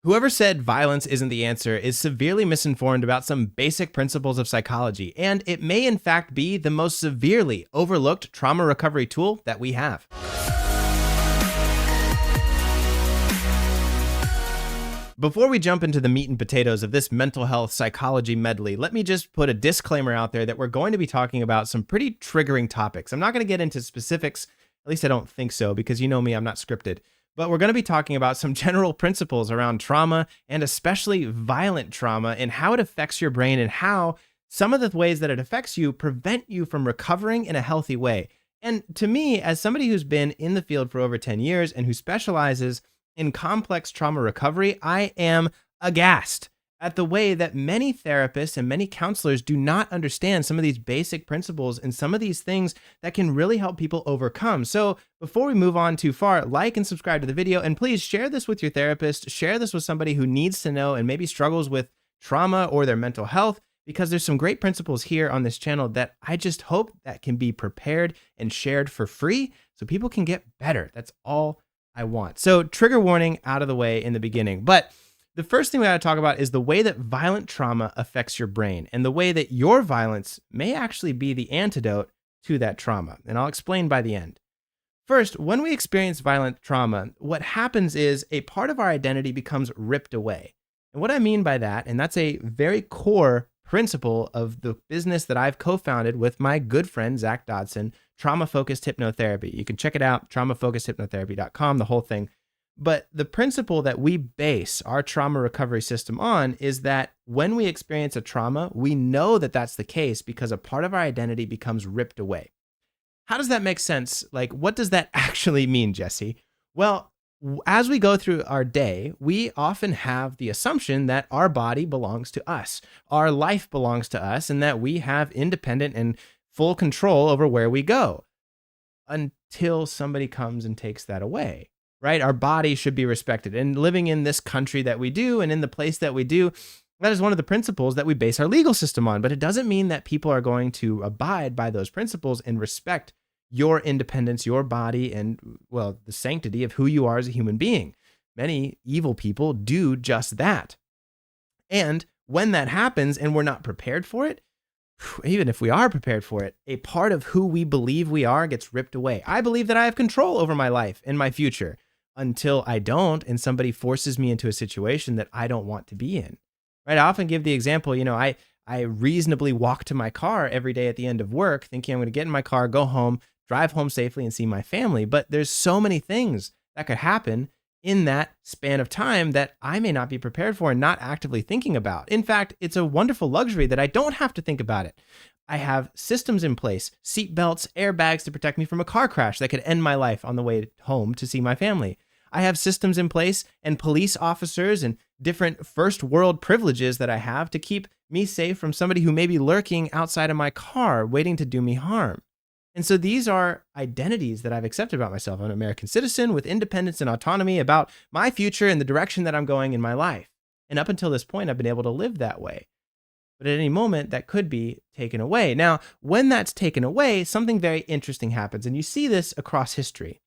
Whoever said violence isn't the answer is severely misinformed about some basic principles of psychology, and it may in fact be the most severely overlooked trauma recovery tool that we have. Before we jump into the meat and potatoes of this mental health psychology medley, let me just put a disclaimer out there that we're going to be talking about some pretty triggering topics. I'm not going to get into specifics, at least I don't think so, because you know me, I'm not scripted. But we're going to be talking about some general principles around trauma, and especially violent trauma, and how it affects your brain and how some of the ways that it affects you prevent you from recovering in a healthy way. And to me, as somebody who's been in the field for over 10 years and who specializes in complex trauma recovery, I am aghast at the way that many therapists and many counselors do not understand some of these basic principles and some of these things that can really help people overcome. So before we move on too far, like and subscribe to the video, and please share this with your therapist, share this with somebody who needs to know and maybe struggles with trauma or their mental health, because there's some great principles here on this channel that I just hope that can be prepared and shared for free so people can get better. That's all I want. So trigger warning out of the way in the beginning, but the first thing we got to talk about is the way that violent trauma affects your brain and the way that your violence may actually be the antidote to that trauma. And I'll explain by the end. First, when we experience violent trauma, what happens is a part of our identity becomes ripped away. And what I mean by that, and that's a very core principle of the business that I've co-founded with my good friend, Zach Dodson, Trauma-Focused Hypnotherapy. You can check it out, traumafocusedhypnotherapy.com, the whole thing. But the principle that we base our trauma recovery system on is that when we experience a trauma, we know that that's the case because a part of our identity becomes ripped away. How does that make sense? Like, what does that actually mean, Jesse? Well, as we go through our day, we often have the assumption that our body belongs to us, our life belongs to us, and that we have independent and full control over where we go until somebody comes and takes that away. Right? Our body should be respected. And living in this country that we do and in the place that we do, that is one of the principles that we base our legal system on. But it doesn't mean that people are going to abide by those principles and respect your independence, your body, and, well, the sanctity of who you are as a human being. Many evil people do just that. And when that happens and we're not prepared for it, even if we are prepared for it, a part of who we believe we are gets ripped away. I believe that I have control over my life and my future, until I don't, and somebody forces me into a situation that I don't want to be in. Right? I often give the example, I reasonably walk to my car every day at the end of work, thinking I'm going to get in my car, go home, drive home safely, and see my family. But there's so many things that could happen in that span of time that I may not be prepared for and not actively thinking about. In fact, it's a wonderful luxury that I don't have to think about it. I have systems in place, seat belts, airbags to protect me from a car crash that could end my life on the way home to see my family. I have systems in place and police officers and different first world privileges that I have to keep me safe from somebody who may be lurking outside of my car waiting to do me harm. And so these are identities that I've accepted about myself. I'm an American citizen with independence and autonomy about my future and the direction that I'm going in my life. And up until this point, I've been able to live that way. But at any moment, that could be taken away. Now, when that's taken away, something very interesting happens. And you see this across history.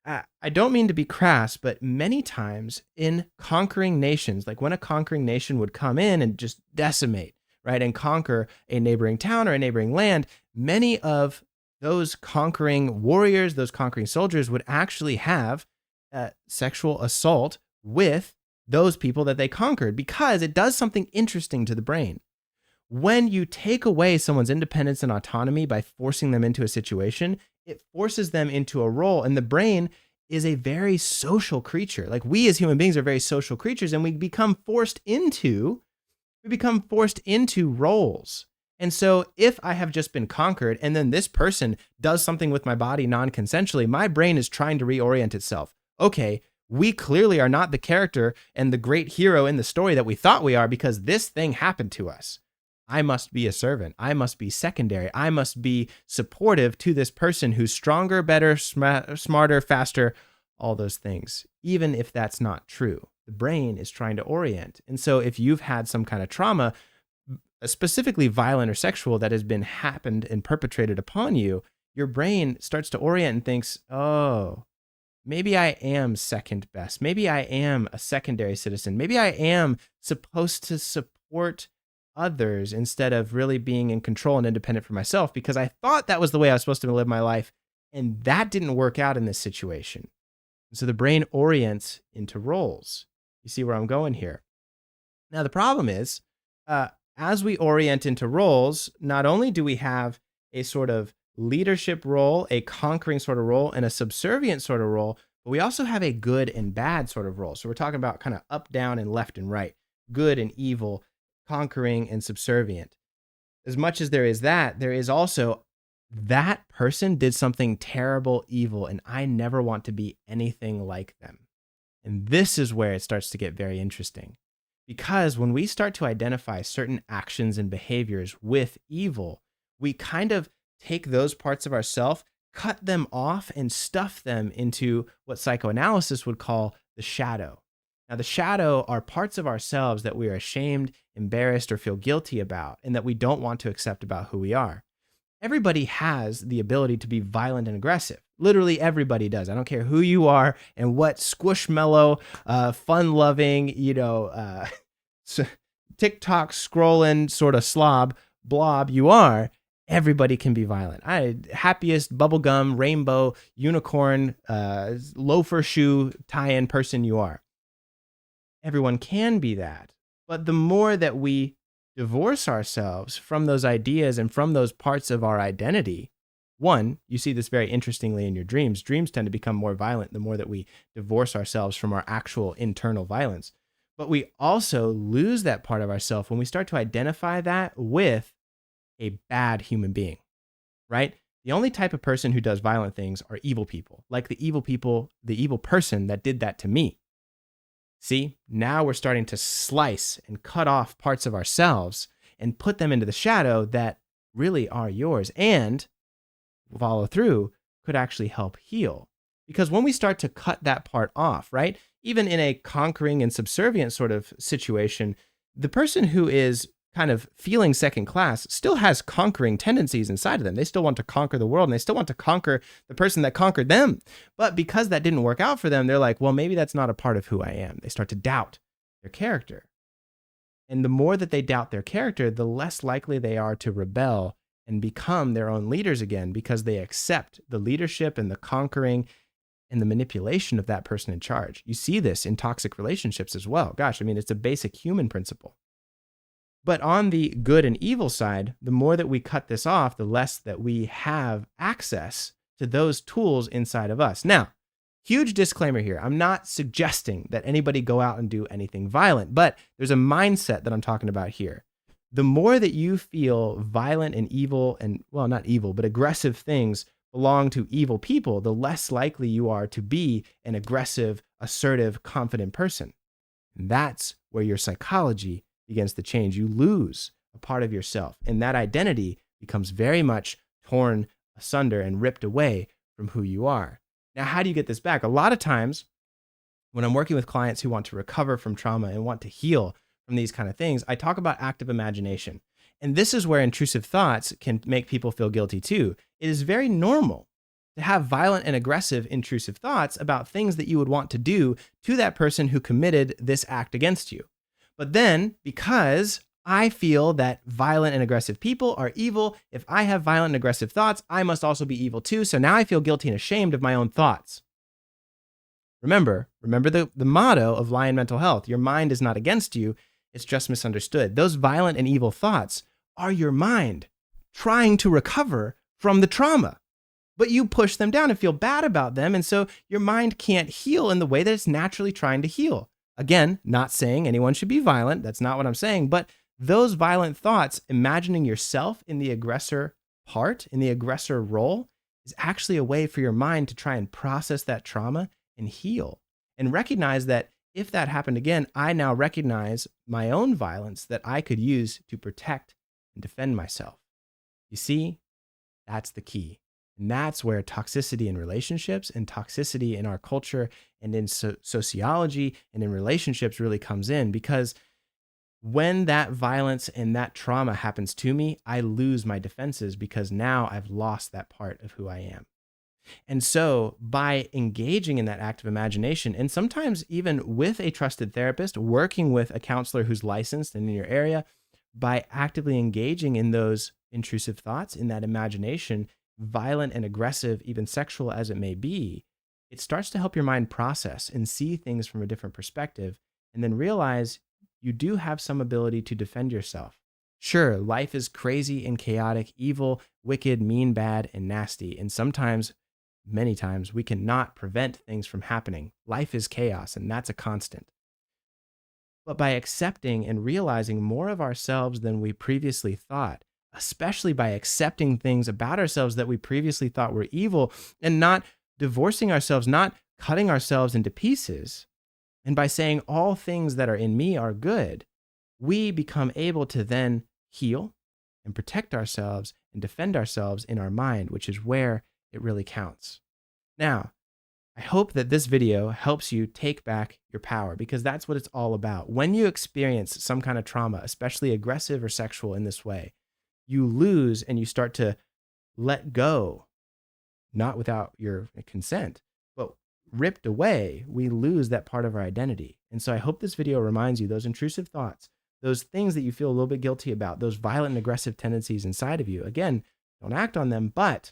I don't mean to be crass, but many times in conquering nations, like when a conquering nation would come in and just decimate, right, and conquer a neighboring town or a neighboring land, many of those conquering warriors, those conquering soldiers would actually have sexual assault with those people that they conquered, because it does something interesting to the brain. When you take away someone's independence and autonomy by forcing them into a situation, it forces them into a role. And the brain is a very social creature. Like, we as human beings are very social creatures, and we become forced into roles. And so if I have just been conquered and then this person does something with my body non-consensually, my brain is trying to reorient itself. Okay, we clearly are not the character and the great hero in the story that we thought we are, because this thing happened to us. I must be a servant. I must be secondary. I must be supportive to this person who's stronger, better, smarter, faster, all those things, even if that's not true. The brain is trying to orient. And so if you've had some kind of trauma, specifically violent or sexual, that has been happened and perpetrated upon you, your brain starts to orient and thinks, oh, maybe I am second best. Maybe I am a secondary citizen. Maybe I am supposed to support others instead of really being in control and independent for myself because I thought that was the way I was supposed to live my life. And that didn't work out in this situation. So the brain orients into roles. You see where I'm going here? Now, the problem is, as we orient into roles, not only do we have a sort of leadership role, a conquering sort of role, and a subservient sort of role, but we also have a good and bad sort of role. So we're talking about kind of up, down, and left and right, good and evil, conquering and subservient. As much as there is that, there is also that person did something terrible, evil, and I never want to be anything like them. And this is where it starts to get very interesting. Because when we start to identify certain actions and behaviors with evil, we kind of take those parts of ourselves, cut them off, and stuff them into what psychoanalysis would call the shadow. Now, the shadow are parts of ourselves that we are ashamed, embarrassed, or feel guilty about, and that we don't want to accept about who we are. Everybody has the ability to be violent and aggressive. Literally everybody does. I don't care who you are and what squishmallow, fun-loving, TikTok scrolling sort of blob you are. Everybody can be violent. Happiest bubblegum, rainbow, unicorn, loafer shoe tie-in person you are. Everyone can be that. But the more that we divorce ourselves from those ideas and from those parts of our identity, one, you see this very interestingly in your dreams. Dreams tend to become more violent the more that we divorce ourselves from our actual internal violence. But we also lose that part of ourselves when we start to identify that with a bad human being, right? The only type of person who does violent things are evil people, like the evil person that did that to me. See, now we're starting to slice and cut off parts of ourselves and put them into the shadow that really are yours and follow through could actually help heal. Because when we start to cut that part off, right, even in a conquering and subservient sort of situation, the person who is kind of feeling second class still has conquering tendencies inside of them. They still want to conquer the world and they still want to conquer the person that conquered them. But because that didn't work out for them, they're like, well, maybe that's not a part of who I am. They start to doubt their character. And the more that they doubt their character, the less likely they are to rebel and become their own leaders again because they accept the leadership and the conquering and the manipulation of that person in charge. You see this in toxic relationships as well. Gosh, I mean, it's a basic human principle. But on the good and evil side, the more that we cut this off, the less that we have access to those tools inside of us. Now, huge disclaimer here. I'm not suggesting that anybody go out and do anything violent, but there's a mindset that I'm talking about here. The more that you feel violent and evil and, well, not evil, but aggressive things belong to evil people, the less likely you are to be an aggressive, assertive, confident person. And that's where your psychology begins to change. You lose a part of yourself, and that identity becomes very much torn asunder and ripped away from who you are. Now, how do you get this back? A lot of times when I'm working with clients who want to recover from trauma and want to heal from these kind of things, I talk about active imagination. And this is where intrusive thoughts can make people feel guilty too. It is very normal to have violent and aggressive intrusive thoughts about things that you would want to do to that person who committed this act against you. But then, because I feel that violent and aggressive people are evil, if I have violent and aggressive thoughts, I must also be evil too. So now I feel guilty and ashamed of my own thoughts. Remember the motto of Lyon Mental Health. Your mind is not against you. It's just misunderstood. Those violent and evil thoughts are your mind trying to recover from the trauma. But you push them down and feel bad about them. And so your mind can't heal in the way that it's naturally trying to heal. Again, not saying anyone should be violent. That's not what I'm saying. But those violent thoughts, imagining yourself in the aggressor part, in the aggressor role, is actually a way for your mind to try and process that trauma and heal. And recognize that if that happened again, I now recognize my own violence that I could use to protect and defend myself. You see, that's the key. And that's where toxicity in relationships and toxicity in our culture and in sociology and in relationships really comes in, because when that violence and that trauma happens to me, I lose my defenses because now I've lost that part of who I am. And so, by engaging in that active imagination, and sometimes even with a trusted therapist, working with a counselor who's licensed and in your area, by actively engaging in those intrusive thoughts, in that imagination, violent and aggressive, even sexual as it may be, it starts to help your mind process and see things from a different perspective, and then realize you do have some ability to defend yourself. Sure, life is crazy and chaotic, evil, wicked, mean, bad, and nasty. And sometimes, many times, we cannot prevent things from happening. Life is chaos, and that's a constant. But by accepting and realizing more of ourselves than we previously thought, especially by accepting things about ourselves that we previously thought were evil and not divorcing ourselves, not cutting ourselves into pieces, and by saying all things that are in me are good, we become able to then heal and protect ourselves and defend ourselves in our mind, which is where it really counts. Now, I hope that this video helps you take back your power because that's what it's all about. When you experience some kind of trauma, especially aggressive or sexual in this way, you lose and you start to let go, not without your consent, but ripped away, we lose that part of our identity. And so I hope this video reminds you those intrusive thoughts, those things that you feel a little bit guilty about, those violent and aggressive tendencies inside of you. Again, don't act on them, but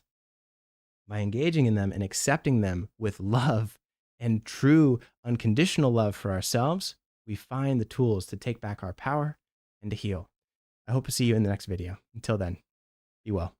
by engaging in them and accepting them with love and true unconditional love for ourselves, we find the tools to take back our power and to heal. I hope to see you in the next video. Until then, be well.